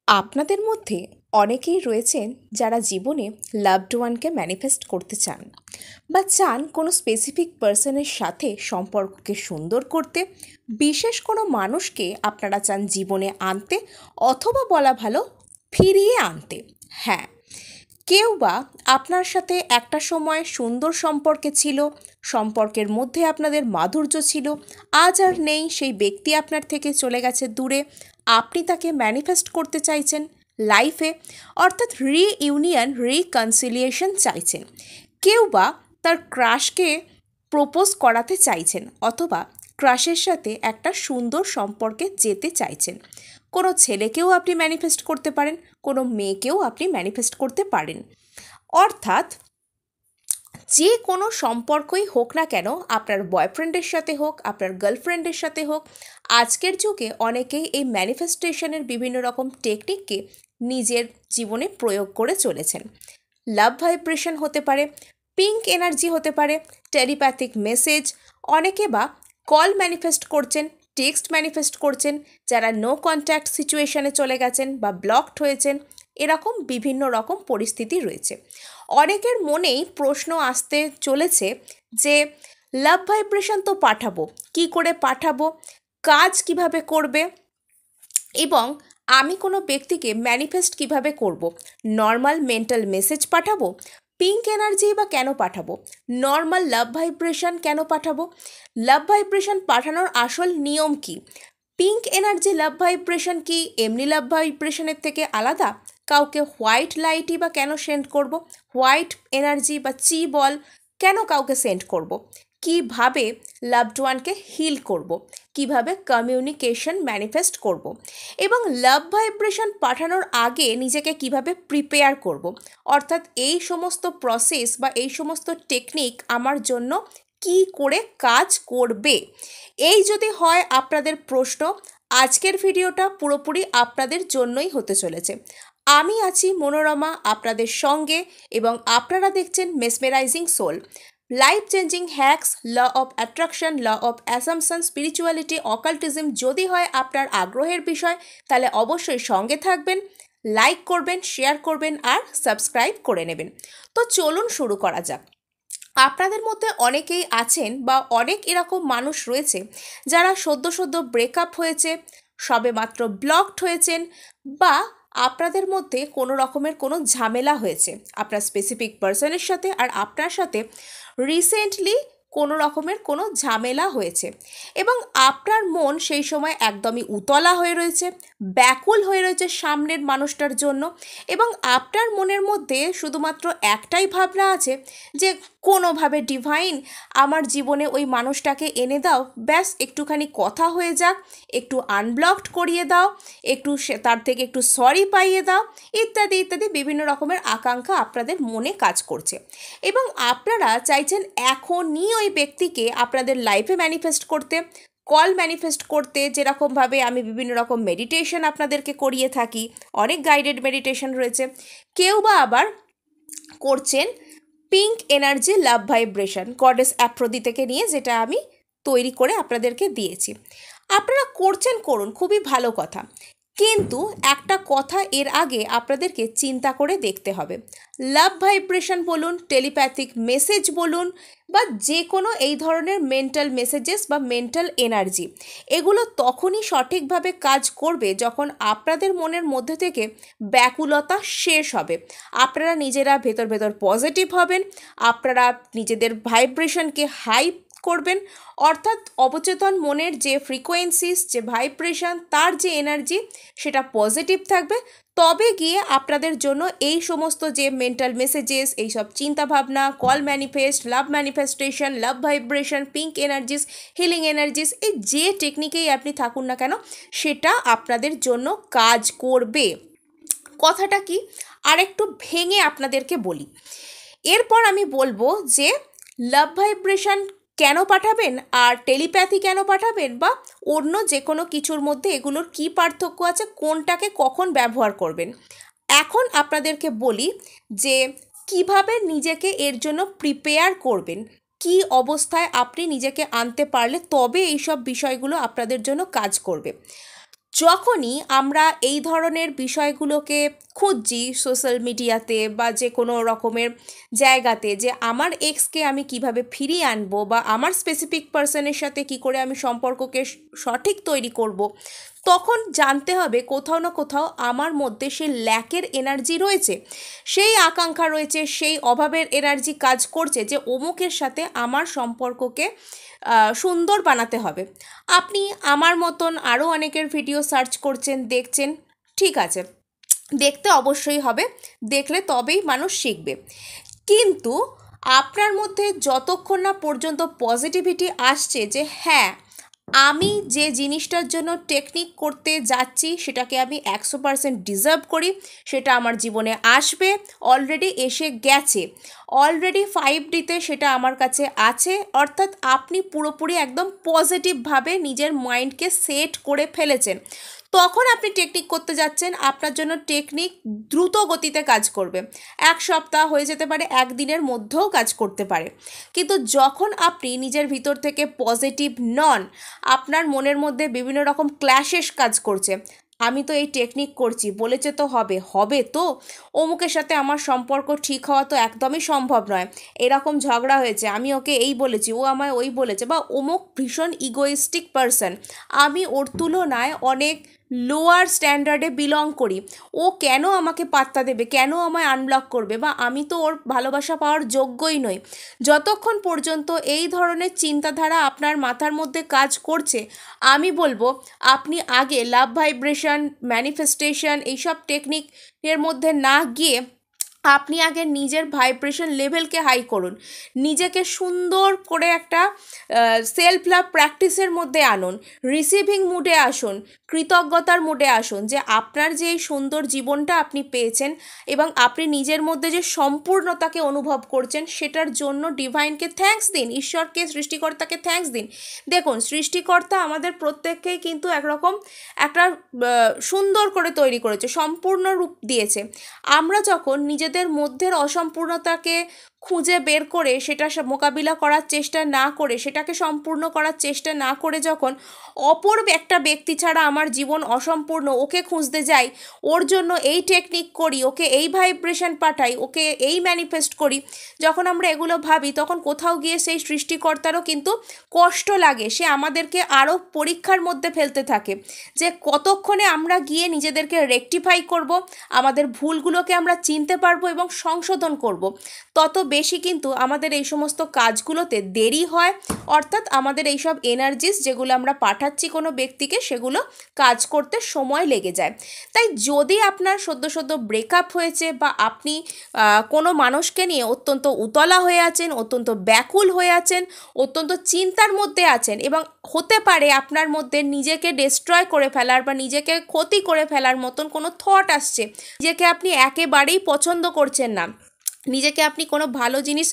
আপনাদের মধ্যে অনেকেই রয়েছেন যারা জীবনে লাভড ওয়ানকে ম্যানিফেস্ট করতে চান বা চান কোনো স্পেসিফিক পার্সনের সাথে সম্পর্ককে সুন্দর করতে, বিশেষ কোনো মানুষকে আপনারা চান জীবনে আনতে, অথবা বলা ভালো ফিরিয়ে আনতে। হ্যাঁ, কেউ বা আপনার সাথে একটা সময় সুন্দর সম্পর্কে ছিল, সম্পর্কের মধ্যে আপনাদের মাধুর্য ছিল, আজ আর নেই, সেই ব্যক্তি আপনার থেকে চলে গেছে দূরে, আপনি তাকে ম্যানিফেস্ট করতে চাইছেন লাইফে, অর্থাৎ রিইউনিয়ন রিকনসিলিয়েশন চাইছেন। কেউ বা তার ক্রাশকে প্রপোজ করাতে চাইছেন, অথবা ক্রাশের সাথে একটা সুন্দর সম্পর্কে যেতে চাইছেন। কোনো ছেলেকেও আপনি ম্যানিফেস্ট করতে পারেন, কোনো মেয়েকেও আপনি ম্যানিফেস্ট করতে পারেন। অর্থাৎ যে কোনো সম্পর্কই হোক না কেন, আপনার বয়ফ্রেন্ডের সাথে হোক, আপনার গার্লফ্রেন্ডের সাথে হোক, আজকের যুগে অনেকেই এই ম্যানিফেস্টেশনের বিভিন্ন রকম টেকনিককে নিজের জীবনে প্রয়োগ করে চলেছেন। লাভ ভাইব্রেশন হতে পারে, পিঙ্ক এনার্জি হতে পারে, টেলিপ্যাথিক মেসেজ, অনেকে বা কল ম্যানিফেস্ট করছেন, টেক্সট ম্যানিফেস্ট করছেন, যারা নো কন্ট্যাক্ট সিচুয়েশনে চলে গেছেন বা ব্লকড হয়েছেন, এরকম বিভিন্ন রকম পরিস্থিতি রয়েছে। অনেকের মনেই প্রশ্ন আসতে চলেছে যে লাভ ভাইব্রেশন তো পাঠাবো, কি করে পাঠাবো, কাজ কিভাবে করবে, এবং আমি কোনো ব্যক্তিকে ম্যানিফেস্ট কিভাবে করব। নর্মাল মেন্টাল মেসেজ পাঠাবো, পিঙ্ক এনার্জি বা কেন পাঠাবো, নর্মাল লাভ ভাইব্রেশন কেন পাঠাবো, লাভ ভাইব্রেশন পাঠানোর আসল নিয়ম কি, পিঙ্ক এনার্জি লাভ ভাইব্রেশন কি এমনি লাভ ভাইব্রেশনের থেকে আলাদা, কাউকে হোয়াইট লাইটই বা কেন সেন্ড করব, হোয়াইট এনার্জি বা চি বল কেন কাউকে সেন্ড করব, কিভাবে লাভড ওয়ানকে হিল করব, কিভাবে কমিউনিকেশন ম্যানিফেস্ট করব, এবং লাভ ভাইব্রেশন পাঠানোর আগে নিজেকে কিভাবে প্রিপেয়ার করব। অর্থাৎ এই সমস্ত প্রসেস বা এই সমস্ত টেকনিক আমার জন্য কি করে কাজ করবে, এই যদি হয় আপনাদের প্রশ্ন, আজকের ভিডিওটা পুরোপুরি আপনাদের জন্যই হতে চলেছে। আমি আছি মনোরমা আপনাদের সঙ্গে, এবং আপনারা দেখছেন mesmerising soul, life changing hacks, law of attraction, law of assumption, spirituality, occultism যদি হয় আপনার আগ্রহের বিষয়, তাহলে অবশ্যই সঙ্গে থাকবেন, লাইক করবেন, শেয়ার করবেন আর সাবস্ক্রাইব করে নেবেন। তো চলুন শুরু করা যাক। আপনাদের মধ্যে অনেকেই আছেন বা অনেক এরকম মানুষ রয়েছে যারা সদ্য সদ্য ব্রেকআপ হয়েছে, সবেমাত্র ব্লকড হয়েছেন, বা আপনাদের মধ্যে কোনো রকমের কোনো ঝামেলা হয়েছে আপনার স্পেসিফিক পার্সনের সাথে, আর আপনার সাথে রিসেন্টলি কোনো রকমের কোনো ঝামেলা হয়েছে, এবং আপনার মন সেই সময় একদমই উতলা হয়ে রয়েছে, ব্যাকুল হয়ে রয়েছে সামনের মানুষটার জন্য, এবং আপনার মনের মধ্যে শুধুমাত্র একটাই ভাবনা আছে যে কোনোভাবে ডিভাইন আমার জীবনে ওই মানুষটাকে এনে দাও, ব্যাস একটুখানি কথা হয়ে যাক, একটু আনব্লকড করিয়ে দাও, একটু তার থেকে একটু সরি পাইয়ে দাও, ইত্যাদি ইত্যাদি বিভিন্ন রকমের আকাঙ্ক্ষা আপনাদের মনে কাজ করছে, এবং আপনারা চাইছেন এখনই ওই ব্যক্তিকে আপনাদের লাইফে ম্যানিফেস্ট করতে, কল ম্যানিফেস্ট করতে, যেরকমভাবে আমি বিভিন্ন রকম মেডিটেশন আপনাদেরকে করিয়ে থাকি, অনেক গাইডেড মেডিটেশন রয়েছে। কেউ বা আবার করছেন pink energy love vibration goddess Aphrodite থেকে নিয়ে, যেটা আমি তৈরি করে আপনাদেরকে দিয়েছি। আপনারা করছেন, করুন, খুবই ভালো কথা, কিন্তু একটা কথা এর আগে আপনাদেরকে চিন্তা করে দেখতে হবে। লাভ ভাইব্রেশন বলুন, টেলিপ্যাথিক মেসেজ বলুন, বা যে কোনো এই ধরনের মেন্টাল মেসেজেস বা মেন্টাল এনার্জি, এগুলো তখনই সঠিকভাবে কাজ করবে যখন আপনাদের মনের মধ্যে থেকে ব্যাকুলতা শেষ হবে, আপনারা নিজেরা ভেতর ভেতর পজিটিভ হবেন, আপনারা নিজেদের ভাইব্রেশনকে হাই করবেন, অর্থাৎ অবচেতন মনের যে ফ্রিকোয়েন্সিস, যে ভাইব্রেশন, তার যে এনার্জি, সেটা পজিটিভ থাকবে, তবে গিয়ে আপনাদের জন্য এই সমস্ত যে মেন্টাল মেসেজেস, এইসব চিন্তাভাবনা, call manifest, love manifestation, love vibration, pink energies, healing energies, এই যে টেকনিকেই আপনি থাকুন না কেন, সেটা আপনাদের জন্য কাজ করবে। কথাটা কি আরেকটু ভেঙে আপনাদেরকে বলি, এরপর আমি বলবো যে লাভ ভাইব্রেশন কেন পাঠাবেন আর টেলিপ্যাথি কেন পাঠাবেন, বা অন্য যে কোনো কিছুর মধ্যে এগুলোর কি পার্থক্য আছে, কোনটাকে কখন ব্যবহার করবেন। এখন আপনাদেরকে বলি যে কিভাবে নিজেকে এর জন্য প্রিপেয়ার করবেন, কি অবস্থায় আপনি নিজেকে আনতে পারলে তবে এইসব বিষয়গুলো আপনাদের জন্য কাজ করবে। যখনই আমরা এই ধরনের বিষয়গুলোকে খুঁজছি সোশ্যাল মিডিয়াতে বা যে কোনো রকমের জায়গাতে, যে আমার এক্সকে আমি কিভাবে ফিরিয়ে আনবো বা আমার স্পেসিফিক পার্সনের সাথে কি করে আমি সম্পর্ককে সঠিক তৈরি করব, তখন জানতে হবে কোথাও না কোথাও আমার মধ্যে সেই ল্যাকের এনার্জি রয়েছে, সেই আকাঙ্ক্ষা রয়েছে, সেই অভাবের এনার্জি কাজ করছে যে অমুকের সাথে আমার সম্পর্ককে সুন্দর বানাতে হবে। আপনি আমার মতন আরও অনেকের ভিডিও সার্চ করছেন, দেখছেন, ঠিক আছে, দেখতে অবশ্যই হবে, দেখলে তবেই মানুষ শিখবে। কিন্তু আপনার মধ্যে যতক্ষণ না পর্যন্ত পজিটিভিটি আসছে যে হ্যাঁ, আমি যে জিনিসটার জন্য টেকনিক করতে যাচ্ছি সেটাকে আমি 100% ডিজার্ভ করি, সেটা আমার জীবনে আসবে, অলরেডি এসে গেছে, অলরেডি 5Dতে সেটা আমার কাছে আছে, অর্থাৎ আপনি পুরোপুরি একদম পজিটিভভাবে নিজের মাইন্ডকে সেট করে ফেলেছেন, তখন আপনি টেকনিক করতে যাচ্ছেন। আপনার জন্য টেকনিক দ্রুত গতিতে কাজ করবে, 1 সপ্তাহ হয়ে যেতে পারে, 1 দিনের মধ্যেও কাজ করতে পারে। কিন্তু যখন আপনি নিজের ভিতর থেকে পজিটিভ নন, আপনার মনের মধ্যে বিভিন্ন রকম ক্ল্যাশেস কাজ করছে, আমি তো এই টেকনিক করছি, বলেছে তো হবে, হবে তো, অমুকের সাথে আমার সম্পর্ক ঠিক হওয়া তো একদমই সম্ভব নয়, এরকম ঝগড়া হয়েছে, আমি ওকে এই বলেছি, ও আমায় ওই বলেছে, বা অমুক ভীষণ ইগোইস্টিক পারসন, আমি ওর তুলনায় অনেক লোয়ার স্ট্যান্ডার্ডে বিলং করি, ও কেন আমাকে পাত্তা দেবে, কেন আমায় আনব্লক করবে, বা আমি তো ওর ভালোবাসা পাওয়ার যোগ্যই নই। যতক্ষণ পর্যন্ত এই ধরনের চিন্তাধারা আপনার মাথার মধ্যে কাজ করছে, আমি বলবো আপনি আগে লাভ ভাইব্রেশন, ম্যানিফেস্টেশন এইসব টেকনিকের মধ্যে না গিয়ে আপনি আগে নিজের ভাইব্রেশন লেভেলকে হাই করুন, নিজেকে সুন্দর করে একটা সেলফ লাভ প্র্যাকটিসের মধ্যে আনুন, রিসিভিং মুডে আসুন, কৃতজ্ঞতার মুডে আসুন, যে আপনার যে এই সুন্দর জীবনটা আপনি পেয়েছেন এবং আপনি নিজের মধ্যে যে সম্পূর্ণতাকে অনুভব করছেন, সেটার জন্য ডিভাইনকে থ্যাঙ্কস দিন, ঈশ্বরকে, সৃষ্টিকর্তাকে থ্যাঙ্কস দিন। দেখুন, সৃষ্টিকর্তা আমাদের প্রত্যেককেই কিন্তু একরকম একটা সুন্দর করে তৈরি করেছে, সম্পূর্ণ রূপ দিয়েছে। আমরা যখন নিজেদের মধ্যের অসম্পূর্ণতাকে খুঁজে বের করে সেটা মোকাবিলা করার চেষ্টা না করে, সেটাকে সম্পূর্ণ করার চেষ্টা না করে যখন অপর একটা ব্যক্তি ছাড়া আমার জীবন অসম্পূর্ণ, ওকে খুঁজতে যাই, ওর জন্য এই টেকনিক করি, ওকে এই ভাইব্রেশন পাঠাই, ওকে এই ম্যানিফেস্ট করি, যখন আমরা এগুলো ভাবি, তখন কোথাও গিয়ে সেই সৃষ্টিকর্তারও কিন্তু কষ্ট লাগে, সে আমাদেরকে আরও পরীক্ষার মধ্যে ফেলতে থাকে, যে কতক্ষণে আমরা গিয়ে নিজেদেরকে রেকটিফাই করব, আমাদের ভুলগুলোকে আমরা চিনতে পারবো এবং সংশোধন করব, তত বেশি কিন্তু আমাদের এই সমস্ত কাজগুলোতে দেরি হয়, অর্থাৎ আমাদের এইসব এনার্জিস যেগুলো আমরা পাঠাচ্ছি কোনো ব্যক্তিকে, সেগুলো কাজ করতে সময় লেগে যায়। তাই যদি আপনার সদ্য সদ্য ব্রেকআপ হয়েছে বা আপনি কোনো মানুষকে নিয়ে অত্যন্ত উতলা হয়ে আছেন, অত্যন্ত ব্যাকুল হয়ে আছেন, অত্যন্ত চিন্তার মধ্যে আছেন, এবং হতে পারে আপনার মধ্যে নিজেকে ডিস্ট্রয় করে ফেলার বা নিজেকে ক্ষতি করে ফেলার মতন কোনো থট আসছে, নিজেকে আপনি একেবারেই পছন্দ করছেন না, নিজেকে আপনি কোনো ভালো জিনিস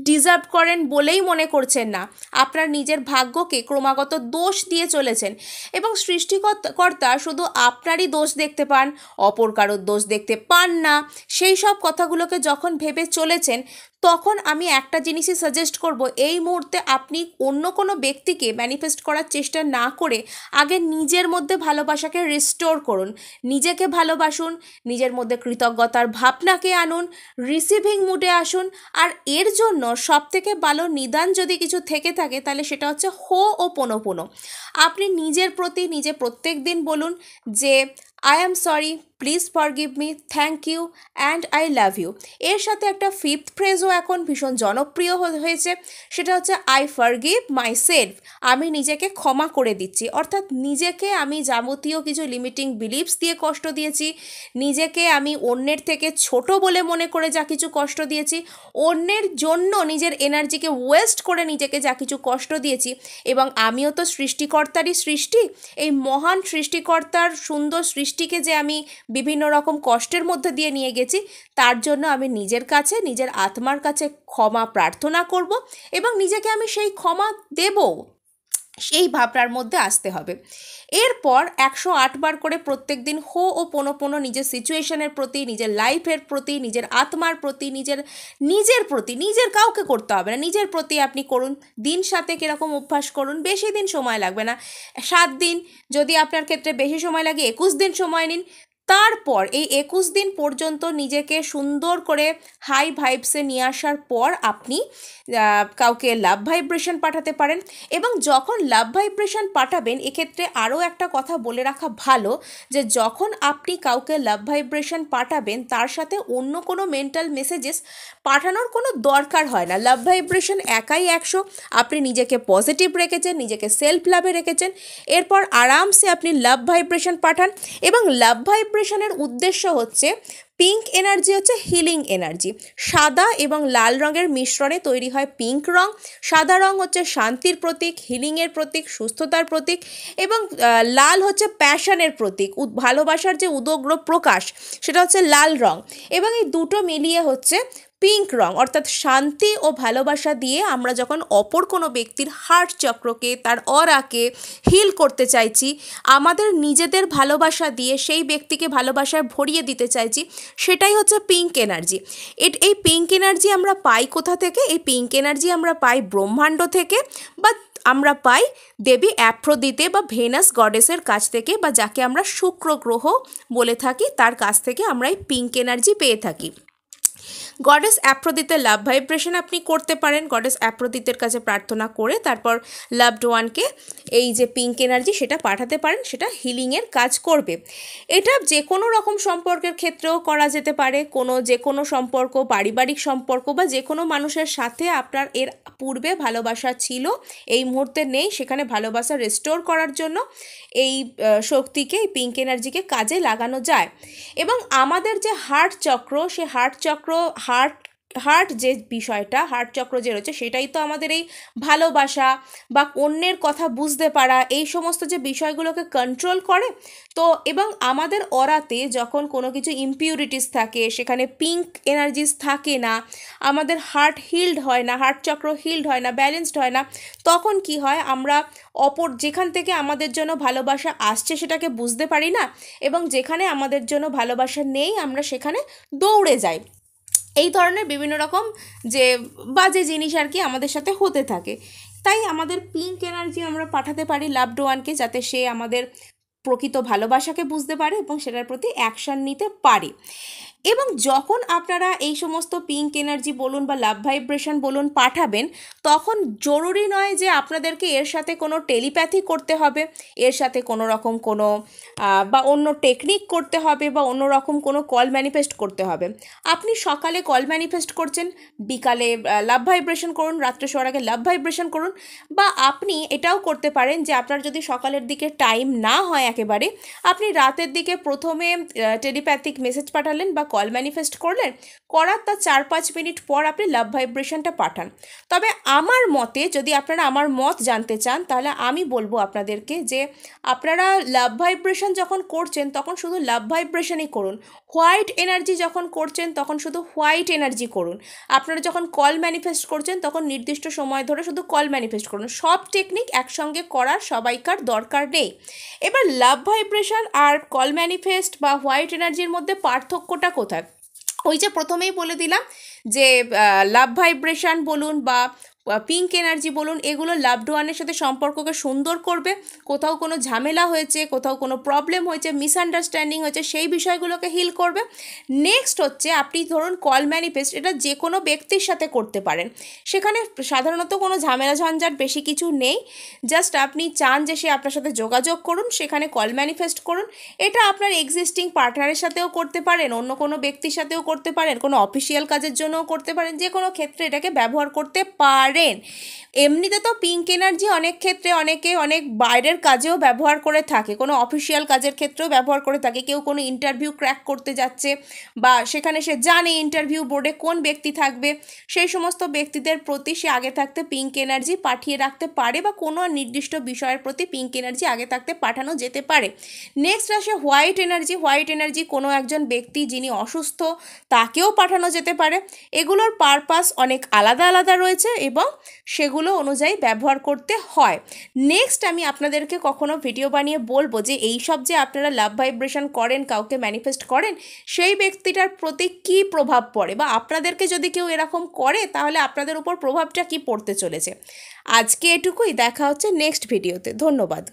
ডিজার্ভ করেন বলেই মনে করছেন না, আপনার নিজের ভাগ্যকে ক্রমাগত দোষ দিয়ে চলেছেন, এবং সৃষ্টিকর্তা শুধু আপনারই দোষ দেখতে পান, অপর কারোর দোষ দেখতে পান না, সেই সব কথাগুলোকে যখন ভেবে চলেছেন, তখন আমি একটা জিনিসই সাজেস্ট করব, এই মুহূর্তে আপনি অন্য কোনো ব্যক্তিকে ম্যানিফেস্ট করার চেষ্টা না করে আগে নিজের মধ্যে ভালোবাসাকে রিস্টোর করুন, নিজেকে ভালোবাসুন, নিজের মধ্যে কৃতজ্ঞতার ভাবনাকে আনুন, রিসিভিং মুডে আসুন। আর এর জন্য সবথেকে ভালো নিদান যদি কিছু থেকে থাকে, তাহলে সেটা হচ্ছে হো'ওপনোপনো। আপনি নিজের প্রতি নিজে প্রত্যেক দিন বলুন যে I am sorry, please forgive me, thank you and I love you. এর সাথে একটা ফিফথ ফ্রেজও এখন ভীষণ জনপ্রিয় হয়েছে, সেটা হচ্ছে আই ফরগিভ মাই সেলফ, আমি নিজেকে ক্ষমা করে দিচ্ছি। অর্থাৎ নিজেকে আমি যাবতীয় কিছু লিমিটিং বিলিভস দিয়ে কষ্ট দিয়েছি, নিজেকে আমি অন্যের থেকে ছোট বলে মনে করে যা কিছু কষ্ট দিয়েছি, অন্যের জন্য নিজের এনার্জিকে ওয়েস্ট করে নিজেকে যা কিছু কষ্ট দিয়েছি, এবং আমিও তো সৃষ্টিকর্তারই সৃষ্টি, এই মহান সৃষ্টিকর্তার সুন্দর সৃষ্টিকে যে আমি বিভিন্ন রকম কষ্টের মধ্যে দিয়ে নিয়ে গেছি, তার জন্য আমি নিজের কাছে, নিজের আত্মার কাছে ক্ষমা প্রার্থনা করব এবং নিজেকে আমি সেই ক্ষমা দেব। সেই ভাবনার মধ্যে আসতে হবে। এরপর 108 বার করে প্রত্যেক দিন হো ও পোনো পোনো নিজের সিচুয়েশনের প্রতি, নিজের লাইফের প্রতি, নিজের আত্মার প্রতি, নিজের প্রতি, নিজের কাউকে করতে হবে না, নিজের প্রতি আপনি করুন। দিন সাথে কীরকম অভ্যাস করুন, বেশি দিন সময় লাগবে না, 7 দিন, যদি আপনার ক্ষেত্রে বেশি সময় লাগে 21 দিন সময় নিন। তারপর এই 21 দিন পর্যন্ত নিজেকে সুন্দর করে হাই ভাইবসে নিয়ে আসার পর আপনি কাউকে লাভ ভাইব্রেশন পাঠাতে পারেন। এবং যখন লাভ ভাইব্রেশন পাঠাবেন, এক্ষেত্রে আরও একটা কথা বলে রাখা ভালো, যে যখন আপনি কাউকে লাভ ভাইব্রেশন পাঠাবেন তার সাথে অন্য কোনো মেন্টাল মেসেজেস পাঠানোর কোনো দরকার হয় না। লাভ ভাইব্রেশন একাই 100, আপনি নিজেকে পজিটিভ রেখেছেন, নিজেকে সেলফ লাভে রেখেছেন, এরপর আরামসে আপনি লাভ ভাইব্রেশন পাঠান। এবং লাভ ভাইব্রেশনের উদ্দেশ্য হচ্ছে, পিঙ্ক এনার্জি হচ্ছে হিলিং এনার্জি। সাদা এবং লাল রঙের মিশ্রণে তৈরি হয় পিঙ্ক রং। সাদা রং হচ্ছে শান্তির প্রতীক, হিলিংয়ের প্রতীক, সুস্থতার প্রতীক, এবং লাল হচ্ছে প্যাশনের প্রতীক, ভালোবাসার যে উদগ্র প্রকাশ, সেটা হচ্ছে লাল রং। এবং এই দুটো মিলিয়ে হচ্ছে পিঙ্ক রং, অর্থাৎ শান্তি ও ভালোবাসা দিয়ে আমরা যখন অপর কোনো ব্যক্তির হার্ট চক্রকে, তার অরাকে হিল করতে চাইছি, আমাদের নিজেদের ভালোবাসা দিয়ে সেই ব্যক্তিকে ভালোবাসায় ভরিয়ে দিতে চাইছি, সেটাই হচ্ছে পিঙ্ক এনার্জি। এই পিঙ্ক এনার্জি আমরা পাই কোথা থেকে? এই পিঙ্ক এনার্জি আমরা পাই ব্রহ্মাণ্ড থেকে, বা আমরা পাই দেবী অ্যাফ্রোদিতে বা ভেনাস গডেসের কাছ থেকে, বা যাকে আমরা শুক্র গ্রহ বলে থাকি, তার কাছ থেকে আমরা এই পিঙ্ক এনার্জি পেয়ে থাকি। গডেস অ্যাফ্রোদিতে লাভ ভাইব্রেশন আপনি করতে পারেন। গডেস অ্যাফ্রোদিতের কাছে প্রার্থনা করে তারপর লাভড ওয়ানকে এই যে পিঙ্ক এনার্জি সেটা পাঠাতে পারেন, সেটা হিলিংয়ের কাজ করবে। এটা যে কোনো রকম সম্পর্কের ক্ষেত্রেও করা যেতে পারে। যে কোনো সম্পর্ক, পারিবারিক সম্পর্ক, বা যে কোনো মানুষের সাথে আপনার এর পূর্বে ভালোবাসা ছিল, এই মুহূর্তে নেই, সেখানে ভালোবাসা রেস্টোর করার জন্য এই শক্তিকে, এই পিঙ্ক এনার্জিকে কাজে লাগানো যায়। এবং আমাদের যে হার্ট চক্র, সে হার্ট যে বিষয়টা, হার্ট চক্র যে রয়েছে, সেটাই তো আমাদের এই ভালোবাসা বা অন্যের কথা বুঝতে পারা, এই সমস্ত যে বিষয়গুলোকে কন্ট্রোল করে। তো এবং আমাদের অরাতে যখন কোনো কিছু ইমপিউরিটিস থাকে, সেখানে পিঙ্ক এনার্জিস থাকে না, আমাদের হার্ট হিল্ড হয় না, হার্ট চক্র হিল্ড হয় না, ব্যালেন্সড হয় না, তখন কি হয়, আমরা যেখান থেকে আমাদের জন্য ভালোবাসা আসছে সেটাকে বুঝতে পারি না, এবং যেখানে আমাদের জন্য ভালোবাসা নেই আমরা সেখানে দৌড়ে যাই। এই ধরনের বিভিন্ন রকম যে বাজে জিনিস আর কি আমাদের সাথে হতে থাকে। তাই আমাদের পিঙ্ক এনার্জি আমরা পাঠাতে পারি লাভড ওয়ানকে, যাতে সে আমাদের প্রকৃত ভালোবাসাকে বুঝতে পারে এবং সেটার প্রতি অ্যাকশান নিতে পারে। এবং যখন আপনারা এই সমস্ত পিঙ্ক এনার্জি বলুন বা লাভ ভাইব্রেশন বলুন পাঠাবেন, তখন জরুরি নয় যে আপনাদেরকে এর সাথে কোনো টেলিপ্যাথি করতে হবে, এর সাথে কোনো রকম কোনো বা অন্য টেকনিক করতে হবে, বা অন্য রকম কোনো কল ম্যানিফেস্ট করতে হবে। আপনি সকালে কল ম্যানিফেস্ট করছেন, বিকালে লাভ ভাইব্রেশন করুন, রাত্রে শোয়ার আগে লাভ ভাইব্রেশন করুন। বা আপনি এটাও করতে পারেন যে আপনার যদি সকালের দিকে টাইম না হয় একেবারে, আপনি রাতের দিকে প্রথমে টেলিপ্যাথিক মেসেজ পাঠালেন বা কল ম্যানিফেস্ট করলেন, করার তার 4-5 মিনিট পর আপনি লাভ ভাইব্রেশনটা পাঠান। তবে আমার মতে, যদি আপনারা আমার মত জানতে চান, তাহলে আমি বলবো আপনাদেরকে যে আপনারা লাভ ভাইব্রেশন যখন করছেন তখন শুধু লাভ ভাইব্রেশনই করুন। হোয়াইট এনার্জি যখন করছেন তখন শুধু হোয়াইট এনার্জি করুন। আপনারা যখন কল ম্যানিফেস্ট করছেন তখন নির্দিষ্ট সময় ধরে শুধু কল ম্যানিফেস্ট করুন। সব টেকনিক একসঙ্গে করার সবাইকার দরকার নেই। এবার লাভ ভাইব্রেশন আর কল ম্যানিফেস্ট বা হোয়াইট এনার্জির মধ্যে পার্থক্যটা কোথায়? ওই যে প্রথমেই বলে দিলাম যে লাভ ভাইব্রেশন বলুন বা পিঙ্ক এনার্জি বলুন, এগুলো লাভড ওয়ানের সাথে সম্পর্ককে সুন্দর করবে। কোথাও কোনো ঝামেলা হয়েছে, কোথাও কোনো প্রবলেম হয়েছে, মিসআন্ডারস্ট্যান্ডিং হয়েছে, সেই বিষয়গুলোকে হিল করবে। নেক্সট হচ্ছে, আপনি ধরুন কল ম্যানিফেস্ট, এটা যে কোনো ব্যক্তির সাথে করতে পারেন। সেখানে সাধারণত কোনো ঝামেলা ঝঞ্ঝাট বেশি কিছু নেই। জাস্ট আপনি চান যে সে আপনার সাথে যোগাযোগ করুন, সেখানে কল ম্যানিফেস্ট করুন। এটা আপনার এক্সিস্টিং পার্টনারের সাথেও করতে পারেন, অন্য কোনো ব্যক্তির সাথেও করতে পারেন, কোনো অফিসিয়াল কাজের জন্যও করতে পারেন, যে কোনো ক্ষেত্রে এটাকে ব্যবহার করতে পারেন। এমনিতে তো পিঙ্ক এনার্জি অনেক ক্ষেত্রে অনেকে অনেক বাইরের কাজেও ব্যবহার করে থাকে, কোনো অফিসিয়াল কাজের ক্ষেত্রেও ব্যবহার করে থাকে। কেউ কোনো ইন্টারভিউ ক্র্যাক করতে যাচ্ছে, বা সেখানে সে জানে ইন্টারভিউ বোর্ডে কোন ব্যক্তি থাকবে, সেই সমস্ত ব্যক্তিদের প্রতি সে আগে থাকতে পিঙ্ক এনার্জি পাঠিয়ে রাখতে পারে, বা কোনো নির্দিষ্ট বিষয়ের প্রতি পিঙ্ক এনার্জি আগে থাকতে পাঠানো যেতে পারে। নেক্সট আসে হোয়াইট এনার্জি। হোয়াইট এনার্জি কোনো একজন ব্যক্তি যিনি অসুস্থ, তাকেও পাঠানো যেতে পারে। এগুলোর পারপাস অনেক আলাদা আলাদা রয়েছে এবং এবং সেগুলো অনুযায়ী ব্যবহার করতে হয়। নেক্সট আমি আপনাদেরকে কখনো ভিডিও বানিয়ে বলবো যে এই সব যে আপনারা লাভ ভাইব্রেশন করেন, কাউকে ম্যানিফেস্ট করেন, সেই ব্যক্তিটার প্রতি কী প্রভাব পড়ে, বা আপনাদেরকে যদি কেউ এরকম করে তাহলে আপনাদের উপর প্রভাবটা কী পড়তে চলেছে। আজকে এটুকুই, দেখা হচ্ছে নেক্সট ভিডিওতে। ধন্যবাদ।